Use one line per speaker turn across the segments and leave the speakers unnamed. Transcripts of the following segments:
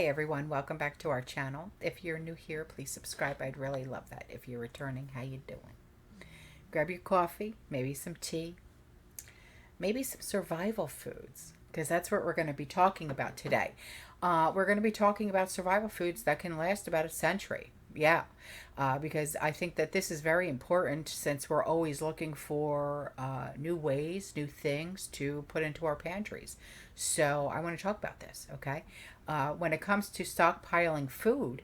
Hey everyone, welcome back to our channel. If you're new here, please subscribe. I'd really love that. If you're returning, how you doing? Grab your coffee, maybe some tea, maybe some survival foods, because that's what we're going to be talking about today. We're going to be talking about survival foods that can last about a century. Yeah, because I think that this is very important since we're always looking for new ways, new things to put into our pantries. So I want to talk about this, okay? When it comes to stockpiling food,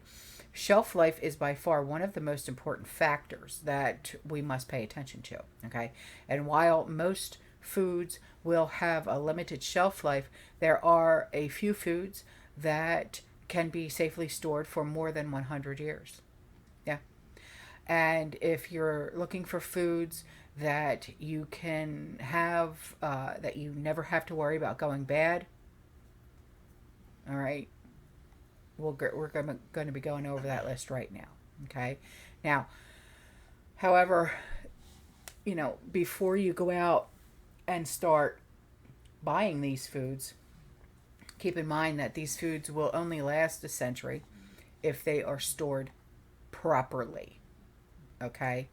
shelf life is by far one of the most important factors that we must pay attention to, okay? And while most foods will have a limited shelf life, there are a few foods that can be safely stored for more than 100 years. Yeah. And if you're looking for foods that you can have, that you never have to worry about going bad, all right, we're going to be going over that list right now. Okay. Now, however, before you go out and start buying these foods, keep in mind that these foods will only last a century if they are stored properly. Okay?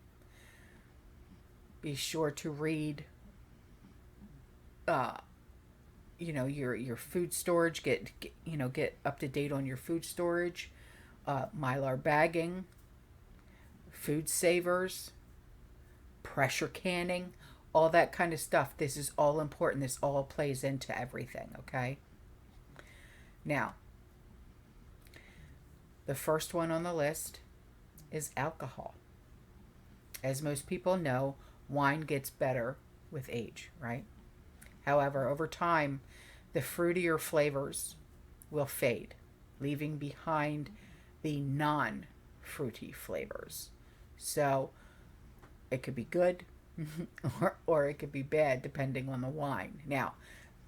Be sure to read your food storage, get up to date on your food storage, Mylar bagging, food savers, pressure canning, all that kind of stuff. This is all important. This all plays into everything, okay? Now, the first one on the list is alcohol. As most people know, wine gets better with age, right? However, over time, the fruitier flavors will fade, leaving behind the non-fruity flavors. So it could be good or it could be bad depending on the wine. Now,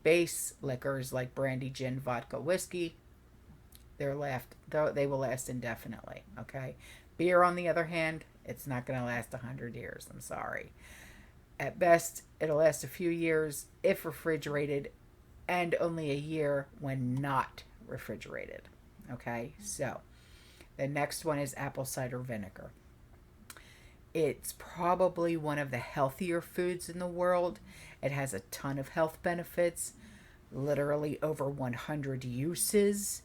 base liquors like brandy, gin, vodka, whiskey, they will last indefinitely, okay? Beer, on the other hand, it's not going to last 100 years. I'm sorry. At best, it'll last a few years if refrigerated, and only a year when not refrigerated. Okay, so the next one is apple cider vinegar. It's probably one of the healthier foods in the world. It has a ton of health benefits, literally over 100 uses.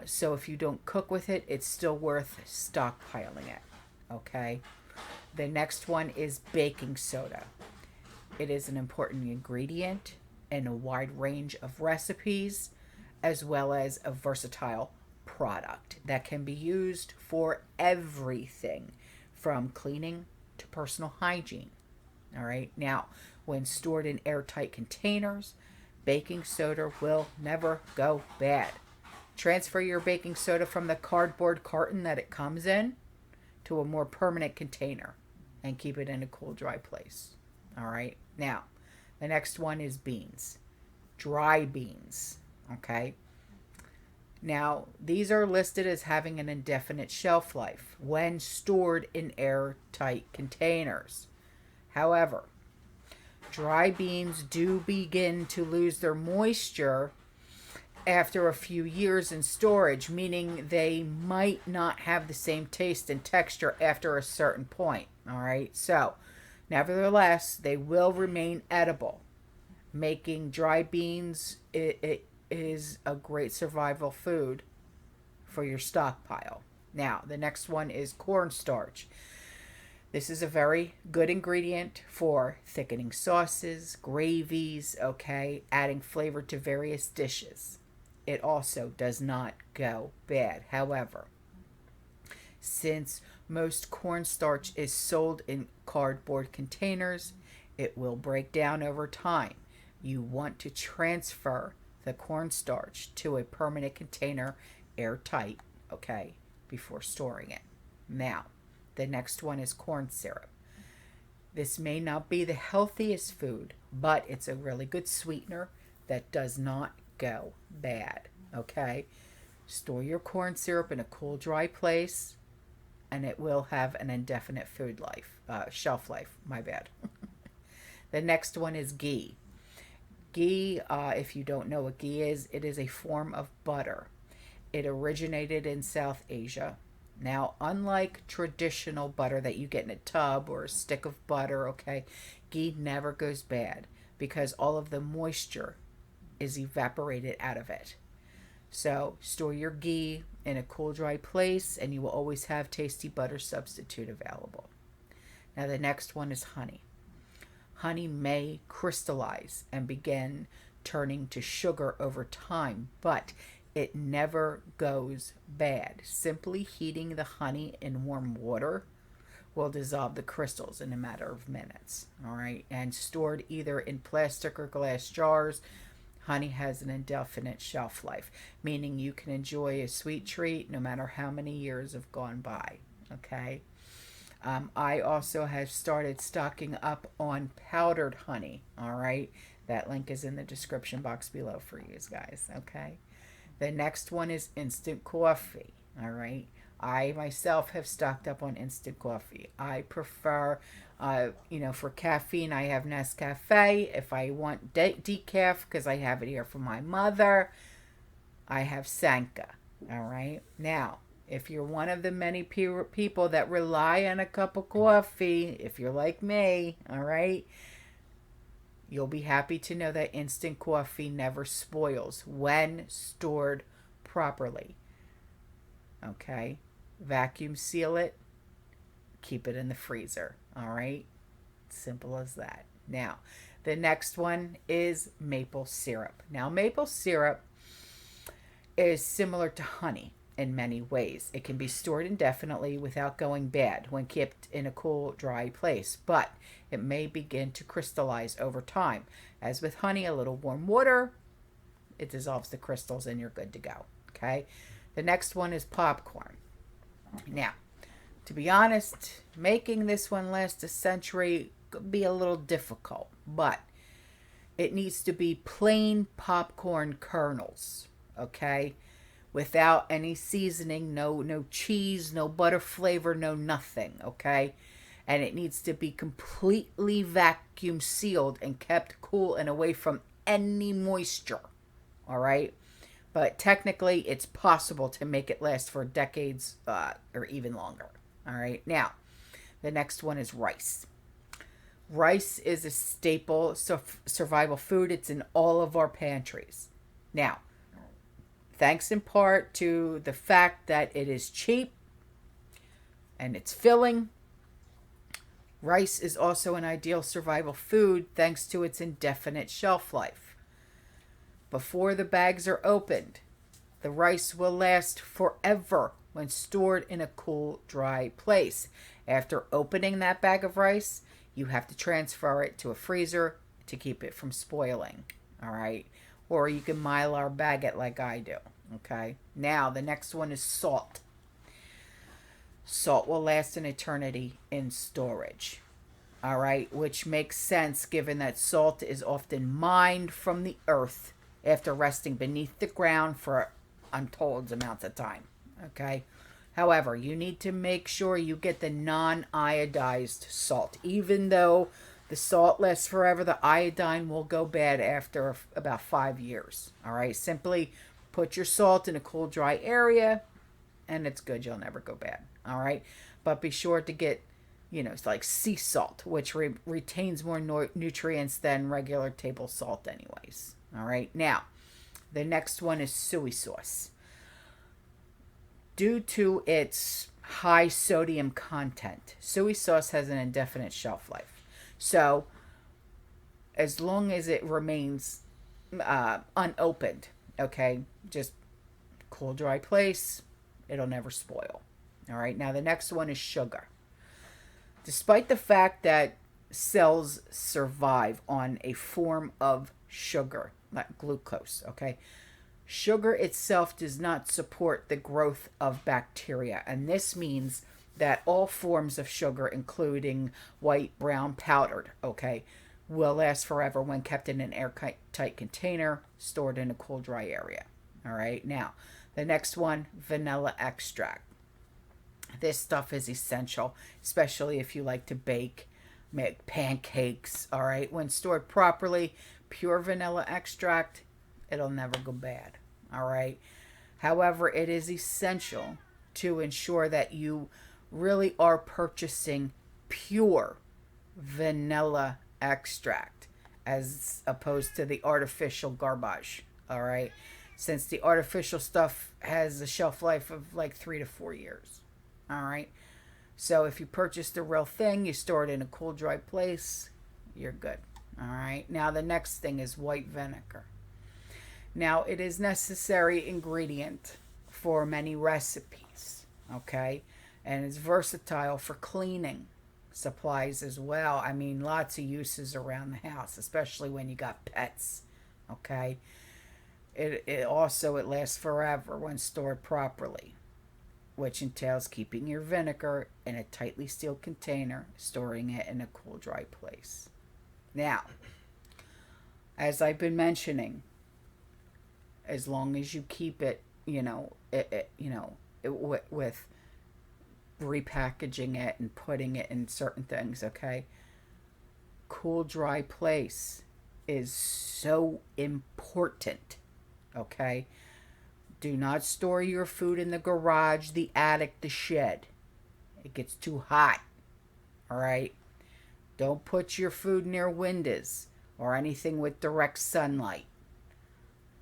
So if you don't cook with it, it's still worth stockpiling it. Okay. The next one is baking soda. It is an important ingredient in a wide range of recipes, as well as a versatile product that can be used for everything from cleaning to personal hygiene. All right. Now, when stored in airtight containers, baking soda will never go bad. Transfer your baking soda from the cardboard carton that it comes in to a more permanent container and keep it in a cool, dry place. All right. Now, the next one is beans. Dry beans. Okay. Now, these are listed as having an indefinite shelf life when stored in airtight containers. However, dry beans do begin to lose their moisture after a few years in storage, meaning they might not have the same taste and texture after a certain point. All right. So, nevertheless, they will remain edible. Making dry beans, it is a great survival food for your stockpile. Now, the next one is cornstarch. This is a very good ingredient for thickening sauces, gravies, okay, adding flavor to various dishes. It also does not go bad. However, since most cornstarch is sold in cardboard containers, it will break down over time. You want to transfer the cornstarch to a permanent container, airtight, okay, before storing it. Now, the next one is corn syrup. This may not be the healthiest food, but it's a really good sweetener that does not go bad, okay? Store your corn syrup in a cool, dry place, and it will have an indefinite shelf life, my bad. The next one is ghee. Ghee, if you don't know what ghee is, it is a form of butter. It originated in South Asia. Now, unlike traditional butter that you get in a tub or a stick of butter, okay, ghee never goes bad because all of the moisture is evaporated out of it. So, store your ghee in a cool, dry place and you will always have tasty butter substitute available. Now, the next one is honey. Honey may crystallize and begin turning to sugar over time, but it never goes bad. Simply heating the honey in warm water will dissolve the crystals in a matter of minutes. All right. And stored either in plastic or glass jars, honey has an indefinite shelf life, meaning you can enjoy a sweet treat no matter how many years have gone by. Okay. I also have started stocking up on powdered honey. All right. That link is in the description box below for you guys. Okay. The next one is instant coffee. All right. I myself have stocked up on instant coffee. I prefer, for caffeine, I have Nescafe. If I want decaf, because I have it here from my mother, I have Sanka. All right. Now, if you're one of the many people that rely on a cup of coffee, if you're like me, all right, you'll be happy to know that instant coffee never spoils when stored properly. Okay? Vacuum seal it. Keep it in the freezer. All right? Simple as that. Now, the next one is maple syrup. Now, maple syrup is similar to honey in many ways. It can be stored indefinitely without going bad when kept in a cool, dry place, but it may begin to crystallize over time. As with honey, a little warm water, it dissolves the crystals and you're good to go. Okay? The next one is popcorn. Now, to be honest, making this one last a century could be a little difficult, but it needs to be plain popcorn kernels. Okay? Without any seasoning, no cheese, no butter flavor, no nothing, okay? And it needs to be completely vacuum sealed and kept cool and away from any moisture, all right? But technically, it's possible to make it last for decades or even longer, all right? Now, the next one is rice. Rice is a staple survival food. It's in all of our pantries. Now, thanks in part to the fact that it is cheap and it's filling. Rice is also an ideal survival food thanks to its indefinite shelf life. Before the bags are opened, the rice will last forever when stored in a cool, dry place. After opening that bag of rice, you have to transfer it to a freezer to keep it from spoiling. All right? Or you can Mylar bag it like I do. Okay. Now, the next one is salt. Salt will last an eternity in storage. All right. Which makes sense given that salt is often mined from the earth after resting beneath the ground for untold amounts of time. Okay. However, you need to make sure you get the non-iodized salt. Even though the salt lasts forever, the iodine will go bad after about 5 years. All right. Simply put your salt in a cool, dry area, and it's good. You'll never go bad. All right. But be sure to get, it's like sea salt, which retains more nutrients than regular table salt anyways. All right. Now, the next one is soy sauce. Due to its high sodium content, soy sauce has an indefinite shelf life. So, as long as it remains unopened, okay, just cool, dry place, it'll never spoil. All right, now the next one is sugar. Despite the fact that cells survive on a form of sugar, not glucose, okay, sugar itself does not support the growth of bacteria, and this means that all forms of sugar, including white, brown, powdered, okay, will last forever when kept in an airtight container, stored in a cool, dry area. All right, now, the next one, vanilla extract. This stuff is essential, especially if you like to bake, make pancakes, all right? When stored properly, pure vanilla extract, it'll never go bad, all right? However, it is essential to ensure that you really are purchasing pure vanilla extract as opposed to the artificial garbage. All right. Since the artificial stuff has a shelf life of like 3 to 4 years. All right. So if you purchase the real thing, you store it in a cool, dry place, you're good. All right. Now the next thing is white vinegar. Now it is necessary ingredient for many recipes. Okay. And it's versatile for cleaning supplies as well. I mean, lots of uses around the house, especially when you got pets. Okay. It also, it lasts forever when stored properly, which entails keeping your vinegar in a tightly sealed container, storing it in a cool, dry place. Now, as I've been mentioning, as long as you keep it, with repackaging it and putting it in certain things, okay? Cool, dry place is so important, okay? Do not store your food in the garage, the attic, the shed. It gets too hot, all right? Don't put your food near windows or anything with direct sunlight.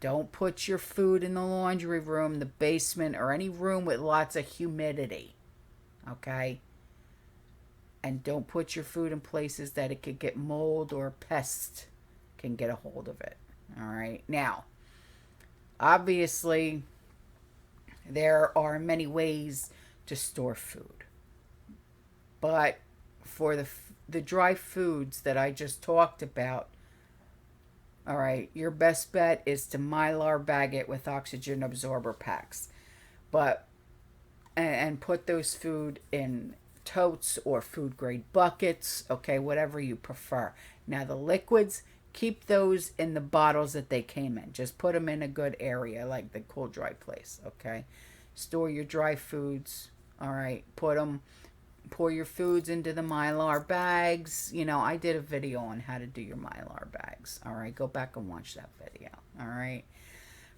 Don't put your food in the laundry room, the basement, or any room with lots of humidity. Okay? And don't put your food in places that it could get mold or pests can get a hold of it. All right? Now, obviously, there are many ways to store food. But for the dry foods that I just talked about, all right, your best bet is to Mylar bag it with oxygen absorber packs. And put those food in totes or food grade buckets, okay, whatever you prefer. Now the liquids, keep those in the bottles that they came in. Just put them in a good area like the cool dry place, okay? Store your dry foods, all right? Pour your foods into the Mylar bags. I did a video on how to do your Mylar bags. All right, go back and watch that video. All right,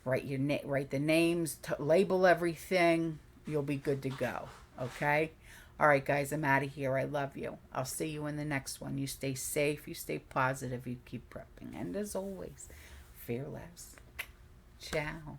write the names, label everything. You'll be good to go. Okay. All right, guys, I'm out of here. I love you. I'll see you in the next one. You stay safe. You stay positive. You keep prepping. And as always, fearless. Ciao.